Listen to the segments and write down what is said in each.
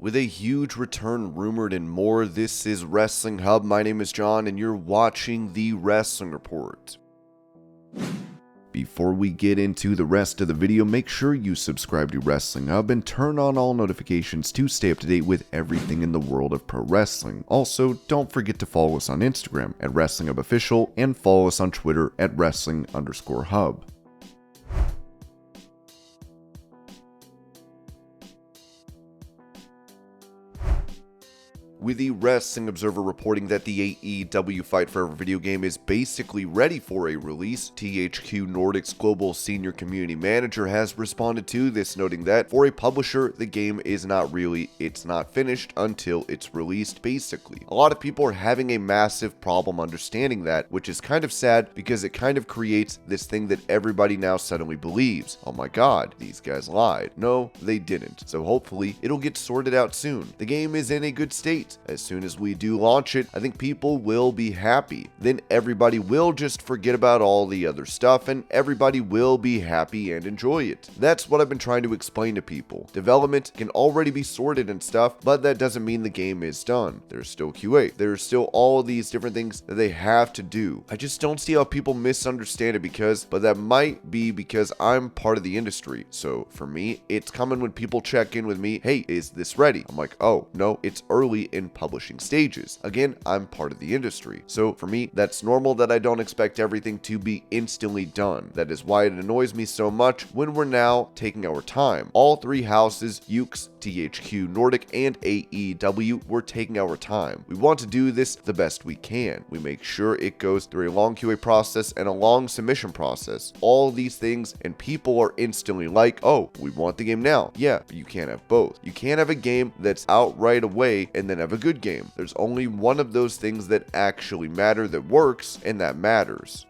With a huge return rumored and more, this is Wrestling Hub. My name is John, and you're watching the Wrestling Report. Before we get into the rest of the video, make sure you subscribe to Wrestling Hub and turn on all notifications to stay up to date with everything in the world of pro wrestling. Also, don't forget to follow us on Instagram at Wrestling Hub Official and follow us on Twitter at Wrestling_Hub. With the Wrestling Observer reporting that the AEW Fight Forever video game is basically ready for a release, THQ Nordic's global senior community manager has responded to this, noting that for a publisher, the game is not finished until it's released, basically. A lot of people are having a massive problem understanding that, which is kind of sad because it kind of creates this thing that everybody now suddenly believes. Oh my god, these guys lied. No, they didn't. So hopefully it'll get sorted out soon. The game is in a good state. As soon as we do launch it, I think people will be happy. Then everybody will just forget about all the other stuff and everybody will be happy and enjoy it. That's what I've been trying to explain to people. Development can already be sorted and stuff, but that doesn't mean the game is done. There's still QA. There's still all of these different things that they have to do. I just don't see how people misunderstand it but that might be because I'm part of the industry. So for me, it's common when people check in with me, hey, is this ready? I'm like, oh, no, it's early in publishing stages. Again, I'm part of the industry. So for me, that's normal that I don't expect everything to be instantly done. That is why it annoys me so much when we're now taking our time. All three houses, Ukes, THQ Nordic, and AEW, we're taking our time. We want to do this the best we can. We make sure it goes through a long QA process and a long submission process. All these things, and people are instantly like, oh, we want the game now. Yeah, but you can't have both. You can't have a game that's out right away and then have a good game. There's only one of those things that actually matter, that works, and that matters.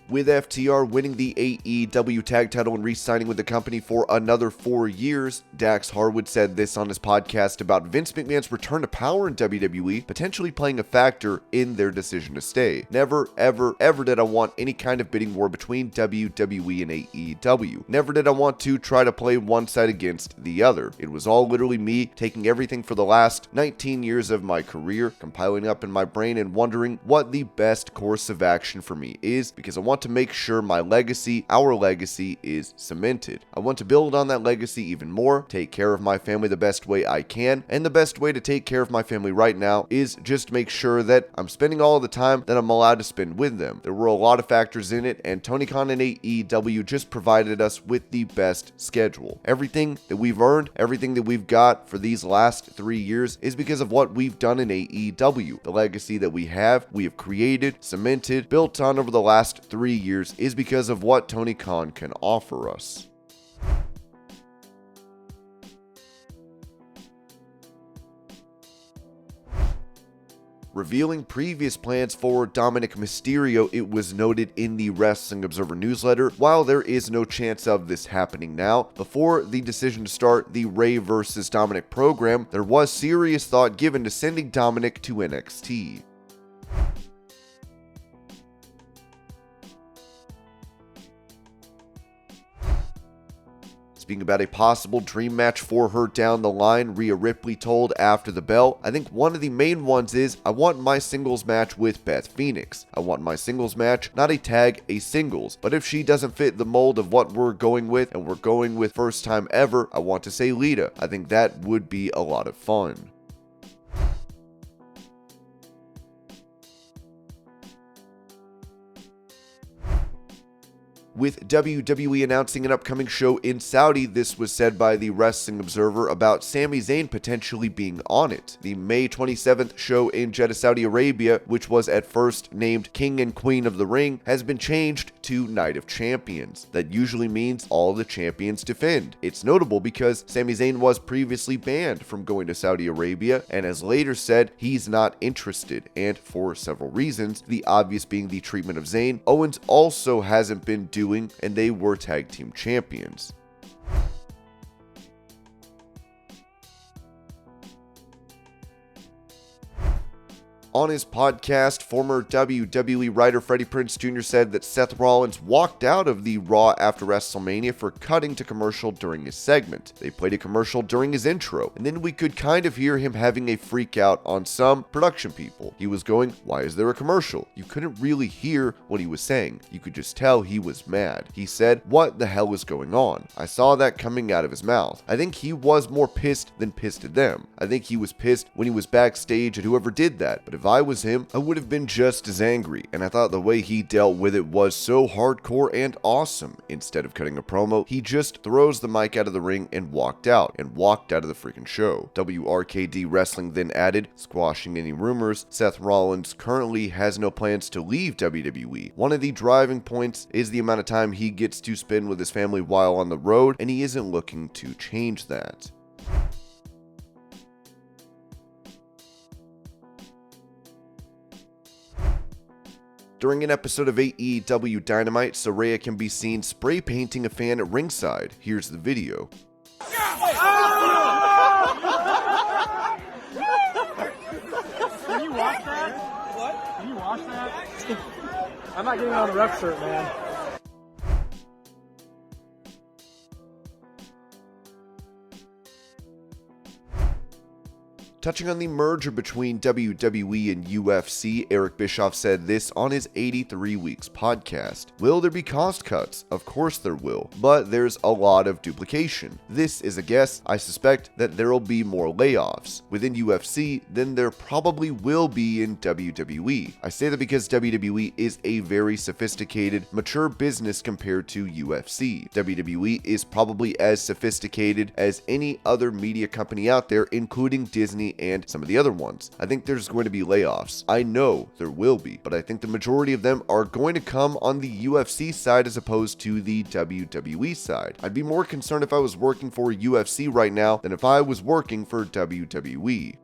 With FTR winning the AEW tag title and re-signing with the company for another 4 years, Dax Harwood said this on his podcast about Vince McMahon's return to power in WWE potentially playing a factor in their decision to stay. Never, ever, ever did I want any kind of bidding war between WWE and AEW. Never did I want to try to play one side against the other. It was all literally me taking everything for the last 19 years of my career, compiling up in my brain and wondering what the best course of action for me is, because I want to make sure my legacy, our legacy, is cemented. I want to build on that legacy even more, take care of my family the best way I can, and the best way to take care of my family right now is just make sure that I'm spending all of the time that I'm allowed to spend with them. There were a lot of factors in it, and Tony Khan and AEW just provided us with the best schedule. Everything that we've earned, everything that we've got for these last 3 years is because of what we've done in AEW. The legacy that we have created, cemented, built on over the last 3 years is because of what Tony Khan can offer us. Revealing previous plans for Dominik Mysterio, it was noted in the Wrestling Observer newsletter, while there is no chance of this happening now, before the decision to start the Rey vs. Dominik program, there was serious thought given to sending Dominik to NXT. Speaking about a possible dream match for her down the line, Rhea Ripley told After the Bell, I think one of the main ones is, I want my singles match with Beth Phoenix. I want my singles match, not a tag, a singles. But if she doesn't fit the mold of what we're going with, and we're going with first time ever, I want to say Lita. I think that would be a lot of fun. With WWE announcing an upcoming show in Saudi, this was said by the Wrestling Observer about Sami Zayn potentially being on it. The May 27th show in Jeddah, Saudi Arabia, which was at first named King and Queen of the Ring, has been changed to Night of Champions. That usually means all the champions defend. It's notable because Sami Zayn was previously banned from going to Saudi Arabia and has later said he's not interested, and for several reasons, the obvious being the treatment of Zayn. Owens also hasn't been doing, and they were tag team champions. On his podcast, former WWE writer Freddie Prinze Jr. said that Seth Rollins walked out of the Raw after WrestleMania for cutting to commercial during his segment. They played a commercial during his intro, and then we could kind of hear him having a freak out on some production people. He was going, "Why is there a commercial?" You couldn't really hear what he was saying. You could just tell he was mad. He said, "What the hell is going on?" I saw that coming out of his mouth. I think he was more pissed than pissed at them. I think he was pissed when he was backstage at whoever did that, but if I was him, I would have been just as angry, and I thought the way he dealt with it was so hardcore and awesome. Instead of cutting a promo, he just throws the mic out of the ring and walked out of the freaking show. WRKD Wrestling then added, squashing any rumors, Seth Rollins currently has no plans to leave WWE. One of the driving points is the amount of time he gets to spend with his family while on the road, and he isn't looking to change that. During an episode of AEW Dynamite, Saraya can be seen spray painting a fan at ringside. Here's the video. Can you wash that? What? Can you wash that? I'm not getting on the ref shirt, man. Touching on the merger between WWE and UFC, Eric Bischoff said this on his 83 Weeks podcast. Will there be cost cuts? Of course there will, but there's a lot of duplication. This is a guess. I suspect that there will be more layoffs within UFC than there probably will be in WWE. I say that because WWE is a very sophisticated, mature business compared to UFC. WWE is probably as sophisticated as any other media company out there, including Disney and some of the other ones. I think there's going to be layoffs. I know there will be, but I think the majority of them are going to come on the UFC side as opposed to the WWE side. I'd be more concerned if I was working for UFC right now than if I was working for WWE.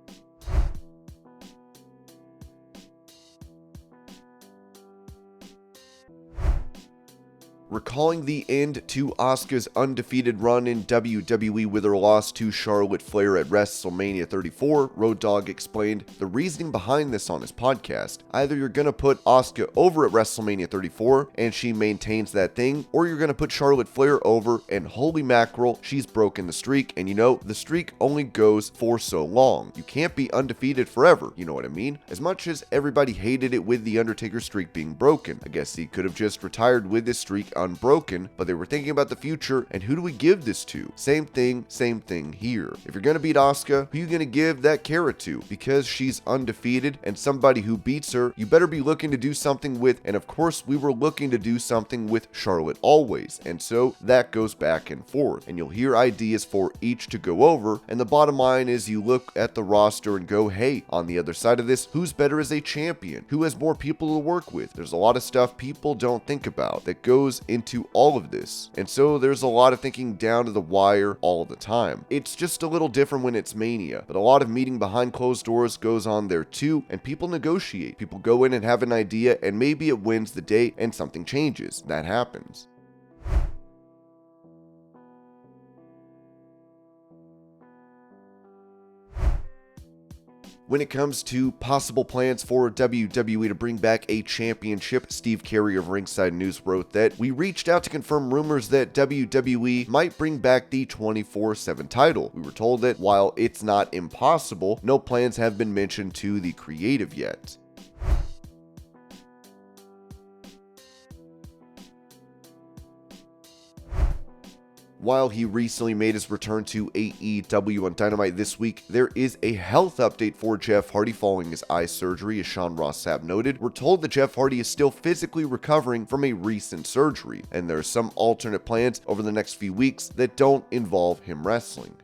Recalling the end to Asuka's undefeated run in WWE with her loss to Charlotte Flair at WrestleMania 34, Road Dogg explained the reasoning behind this on his podcast. Either you're going to put Asuka over at WrestleMania 34 and she maintains that thing, or you're going to put Charlotte Flair over and holy mackerel, she's broken the streak, and you know, the streak only goes for so long. You can't be undefeated forever, you know what I mean? As much as everybody hated it with the Undertaker streak being broken, I guess he could have just retired with this streak unbroken, but they were thinking about the future and who do we give this to? Same thing here. If you're going to beat Asuka, who are you going to give that carrot to? Because she's undefeated and somebody who beats her, you better be looking to do something with, and of course we were looking to do something with Charlotte always, and so that goes back and forth, and you'll hear ideas for each to go over, and the bottom line is you look at the roster and go, hey, on the other side of this, who's better as a champion? Who has more people to work with? There's a lot of stuff people don't think about that goes into all of this. And so there's a lot of thinking down to the wire all the time. It's just a little different when it's Mania, but a lot of meeting behind closed doors goes on there too, and people negotiate. People go in and have an idea, and maybe it wins the day and something changes. That happens. When it comes to possible plans for WWE to bring back a championship, Steve Carey of Ringside News wrote that we reached out to confirm rumors that WWE might bring back the 24/7 title. We were told that while it's not impossible, no plans have been mentioned to the creative yet. While he recently made his return to AEW on Dynamite this week, there is a health update for Jeff Hardy following his eye surgery, as Sean Ross Sapp noted. We're told that Jeff Hardy is still physically recovering from a recent surgery, and there are some alternate plans over the next few weeks that don't involve him wrestling.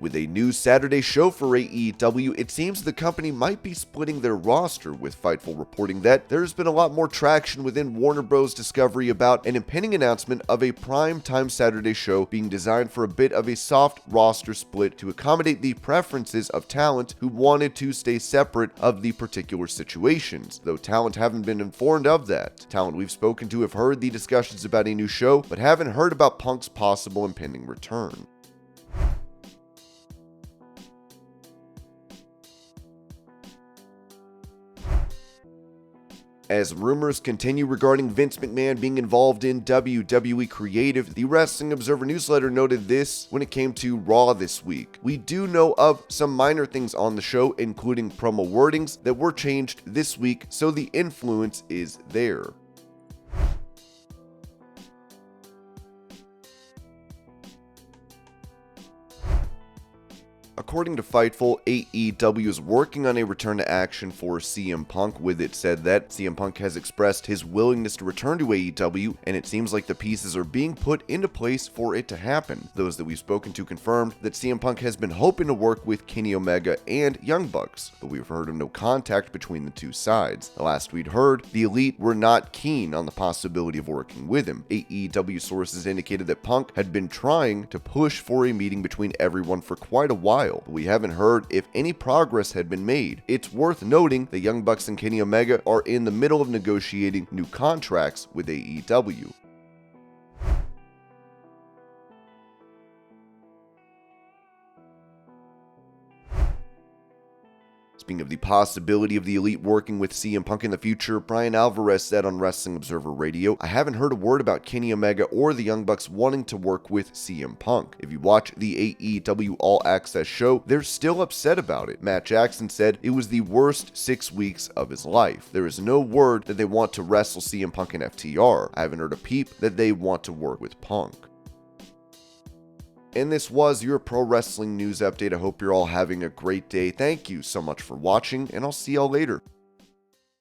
With a new Saturday show for AEW, it seems the company might be splitting their roster, with Fightful reporting that there's been a lot more traction within Warner Bros. Discovery about an impending announcement of a prime-time Saturday show being designed for a bit of a soft roster split to accommodate the preferences of talent who wanted to stay separate of the particular situations, though talent haven't been informed of that. Talent we've spoken to have heard the discussions about a new show, but haven't heard about Punk's possible impending return. As rumors continue regarding Vince McMahon being involved in WWE creative, the Wrestling Observer newsletter noted this when it came to Raw this week. We do know of some minor things on the show, including promo wordings that were changed this week, so the influence is there. According to Fightful, AEW is working on a return to action for CM Punk, with it said that CM Punk has expressed his willingness to return to AEW, and it seems like the pieces are being put into place for it to happen. Those that we've spoken to confirmed that CM Punk has been hoping to work with Kenny Omega and Young Bucks, but we've heard of no contact between the two sides. The last we'd heard, the Elite were not keen on the possibility of working with him. AEW sources indicated that Punk had been trying to push for a meeting between everyone for quite a while, but we haven't heard if any progress had been made. It's worth noting the Young Bucks and Kenny Omega are in the middle of negotiating new contracts with AEW. Speaking of the possibility of the Elite working with CM Punk in the future, Brian Alvarez said on Wrestling Observer Radio, "I haven't heard a word about Kenny Omega or the Young Bucks wanting to work with CM Punk. If you watch the AEW All Access show, they're still upset about it." Matt Jackson said it was the worst 6 weeks of his life. There is no word that they want to wrestle CM Punk in FTR. I haven't heard a peep that they want to work with Punk. And this was your pro wrestling news update. I hope you're all having a great day. Thank you so much for watching, and I'll see y'all later.